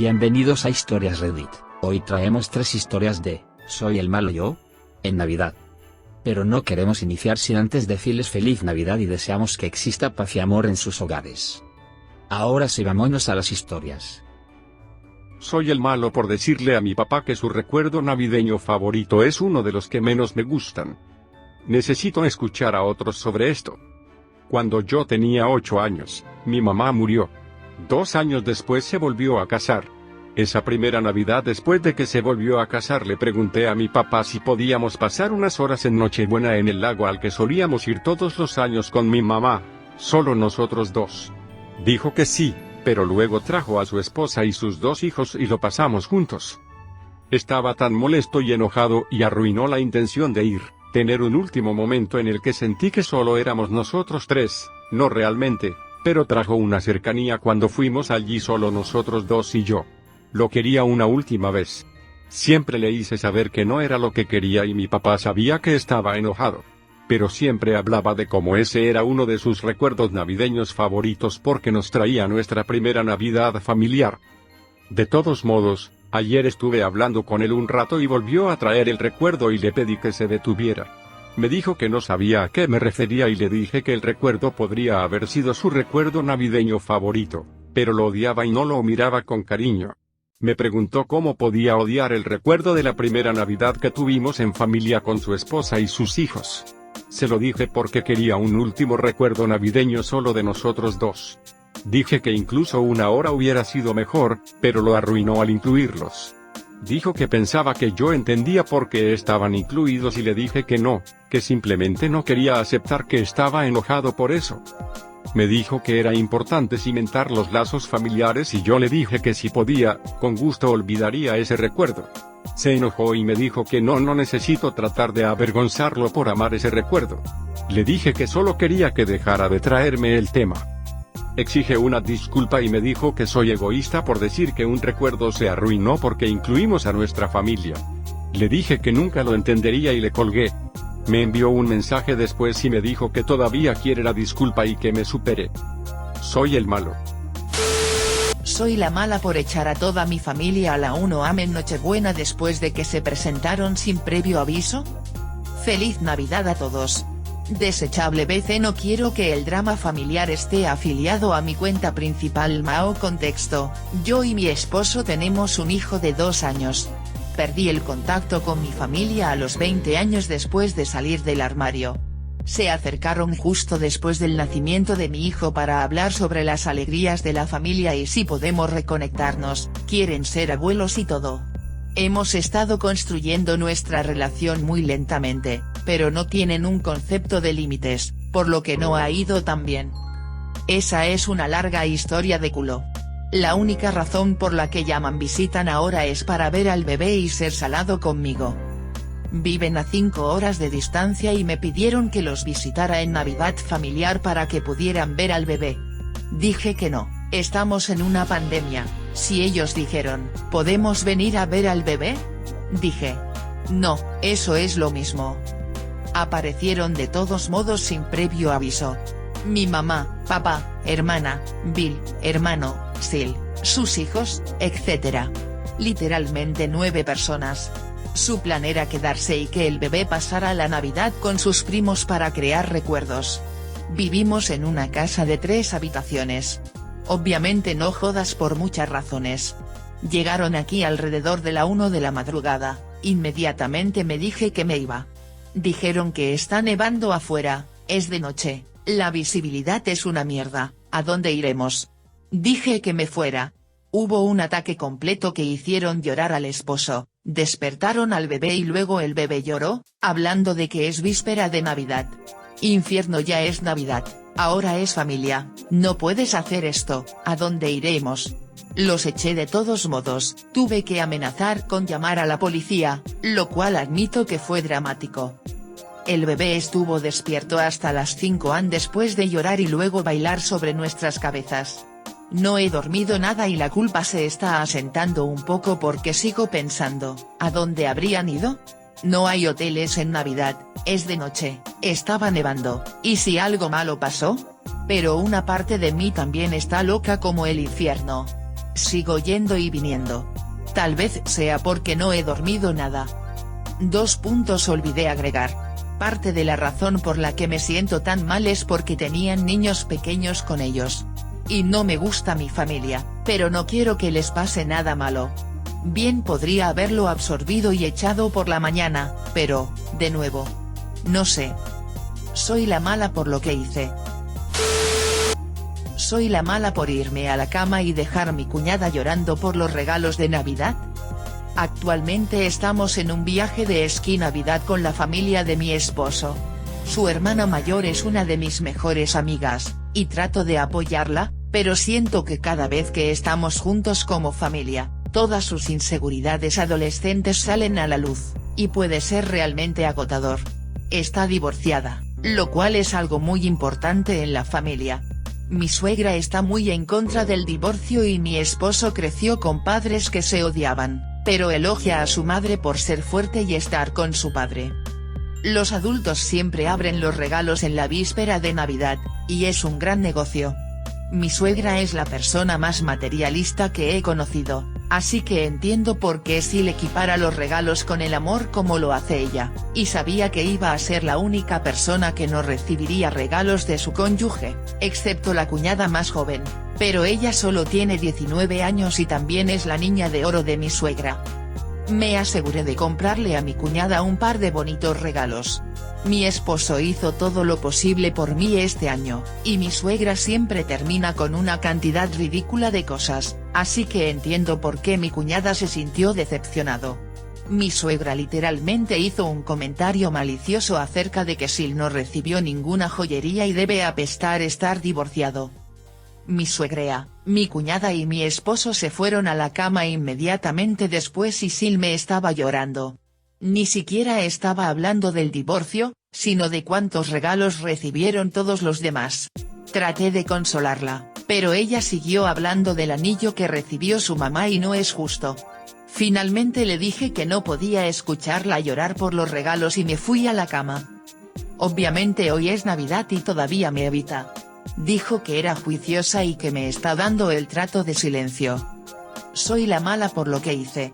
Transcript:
Bienvenidos a Historias Reddit. Hoy traemos 3 historias de ¿Soy el malo yo? En Navidad. Pero no queremos iniciar sin antes decirles feliz Navidad y deseamos que exista paz y amor en sus hogares. Ahora sí, vámonos a las historias. Soy el malo por decirle a mi papá que su recuerdo navideño favorito es uno de los que menos me gustan. Necesito escuchar a otros sobre esto. Cuando yo tenía 8 años, mi mamá murió. 2 años después se volvió a casar. Esa primera Navidad después de que se volvió a casar le pregunté a mi papá si podíamos pasar unas horas en Nochebuena en el lago al que solíamos ir todos los años con mi mamá, solo nosotros dos. Dijo que sí, pero luego trajo a su esposa y sus 2 hijos y lo pasamos juntos. Estaba tan molesto y enojado y arruinó la intención de ir, tener un último momento en el que sentí que solo éramos nosotros 3, no realmente, pero trajo una cercanía cuando fuimos allí solo nosotros 2 y yo. Lo quería una última vez. Siempre le hice saber que no era lo que quería y mi papá sabía que estaba enojado. Pero siempre hablaba de cómo ese era uno de sus recuerdos navideños favoritos porque nos traía nuestra primera Navidad familiar. De todos modos, ayer estuve hablando con él un rato y volvió a traer el recuerdo y le pedí que se detuviera. Me dijo que no sabía a qué me refería y le dije que el recuerdo podría haber sido su recuerdo navideño favorito, pero lo odiaba y no lo miraba con cariño. Me preguntó cómo podía odiar el recuerdo de la primera Navidad que tuvimos en familia con su esposa y sus hijos. Se lo dije porque quería un último recuerdo navideño solo de nosotros 2. Dije que incluso una hora hubiera sido mejor, pero lo arruinó al incluirlos. Dijo que pensaba que yo entendía por qué estaban incluidos y le dije que no, que simplemente no quería aceptar que estaba enojado por eso. Me dijo que era importante cimentar los lazos familiares y yo le dije que si podía, con gusto olvidaría ese recuerdo. Se enojó y me dijo que no necesito tratar de avergonzarlo por amar ese recuerdo. Le dije que solo quería que dejara de traerme el tema. Exige una disculpa y me dijo que soy egoísta por decir que un recuerdo se arruinó porque incluimos a nuestra familia. Le dije que nunca lo entendería y le colgué. Me envió un mensaje después y me dijo que todavía quiere la disculpa y que me supere. Soy el malo. Soy la mala por echar a toda mi familia a la 1am en Nochebuena después de que se presentaron sin previo aviso. Feliz Navidad a todos. Desechable BC. No quiero que el drama familiar esté afiliado a mi cuenta principal. Mao. Contexto: yo y mi esposo tenemos un hijo de 2 años. Perdí el contacto con mi familia a los 20 años después de salir del armario. Se acercaron justo después del nacimiento de mi hijo para hablar sobre las alegrías de la familia y si podemos reconectarnos, quieren ser abuelos y todo. Hemos estado construyendo nuestra relación muy lentamente, pero no tienen un concepto de límites, por lo que no ha ido tan bien. Esa es una larga historia de culo. La única razón por la que llaman visitan ahora es para ver al bebé y ser salado conmigo. Viven a 5 horas de distancia y me pidieron que los visitara en Navidad familiar para que pudieran ver al bebé. Dije que no, estamos en una pandemia. Si ellos dijeron, ¿podemos venir a ver al bebé? Dije, no, eso es lo mismo. Aparecieron de todos modos sin previo aviso. Mi mamá, papá, hermana, Bill, hermano, Sil, sus hijos, etc. Literalmente 9 personas. Su plan era quedarse y que el bebé pasara la Navidad con sus primos para crear recuerdos. Vivimos en una casa de 3 habitaciones. Obviamente no jodas por muchas razones. Llegaron aquí alrededor de la 1 de la madrugada, inmediatamente me dije que me iba. Dijeron que está nevando afuera, es de noche, la visibilidad es una mierda, ¿a dónde iremos? Dije que me fuera. Hubo un ataque completo que hicieron llorar al esposo, despertaron al bebé y luego el bebé lloró, hablando de que es víspera de Navidad. Infierno, ya es Navidad, ahora es familia, no puedes hacer esto, ¿a dónde iremos? Los eché de todos modos, tuve que amenazar con llamar a la policía, lo cual admito que fue dramático. El bebé estuvo despierto hasta las 5 am después de llorar y luego bailar sobre nuestras cabezas. No he dormido nada y la culpa se está asentando un poco porque sigo pensando, ¿a dónde habrían ido? No hay hoteles en Navidad, es de noche, estaba nevando, ¿y si algo malo pasó? Pero una parte de mí también está loca como el infierno. Sigo yendo y viniendo. Tal vez sea porque no he dormido nada. Olvidé agregar. Parte de la razón por la que me siento tan mal es porque tenían niños pequeños con ellos. Y no me gusta mi familia, pero no quiero que les pase nada malo. Bien podría haberlo absorbido y echado por la mañana, pero, de nuevo. No sé. Soy la mala por lo que hice. ¿Soy la mala por irme a la cama y dejar a mi cuñada llorando por los regalos de Navidad? Actualmente estamos en un viaje de esquí Navidad con la familia de mi esposo. Su hermana mayor es una de mis mejores amigas, y trato de apoyarla, pero siento que cada vez que estamos juntos como familia, todas sus inseguridades adolescentes salen a la luz, y puede ser realmente agotador. Está divorciada, lo cual es algo muy importante en la familia. Mi suegra está muy en contra del divorcio y mi esposo creció con padres que se odiaban, pero elogia a su madre por ser fuerte y estar con su padre. Los adultos siempre abren los regalos en la víspera de Navidad, y es un gran negocio. Mi suegra es la persona más materialista que he conocido, así que entiendo por qué Sil equipara los regalos con el amor como lo hace ella, y sabía que iba a ser la única persona que no recibiría regalos de su cónyuge, excepto la cuñada más joven, pero ella solo tiene 19 años y también es la niña de oro de mi suegra. Me aseguré de comprarle a mi cuñada un par de bonitos regalos. Mi esposo hizo todo lo posible por mí este año, y mi suegra siempre termina con una cantidad ridícula de cosas, así que entiendo por qué mi cuñada se sintió decepcionado. Mi suegra literalmente hizo un comentario malicioso acerca de que Sil no recibió ninguna joyería y debe apestar estar divorciado. Mi suegra, mi cuñada y mi esposo se fueron a la cama inmediatamente después y Sil me estaba llorando. Ni siquiera estaba hablando del divorcio, sino de cuántos regalos recibieron todos los demás. Traté de consolarla, pero ella siguió hablando del anillo que recibió su mamá y no es justo. Finalmente le dije que no podía escucharla llorar por los regalos y me fui a la cama. Obviamente hoy es Navidad y todavía me evita. Dijo que era juiciosa y que me está dando el trato de silencio. Soy la mala por lo que hice.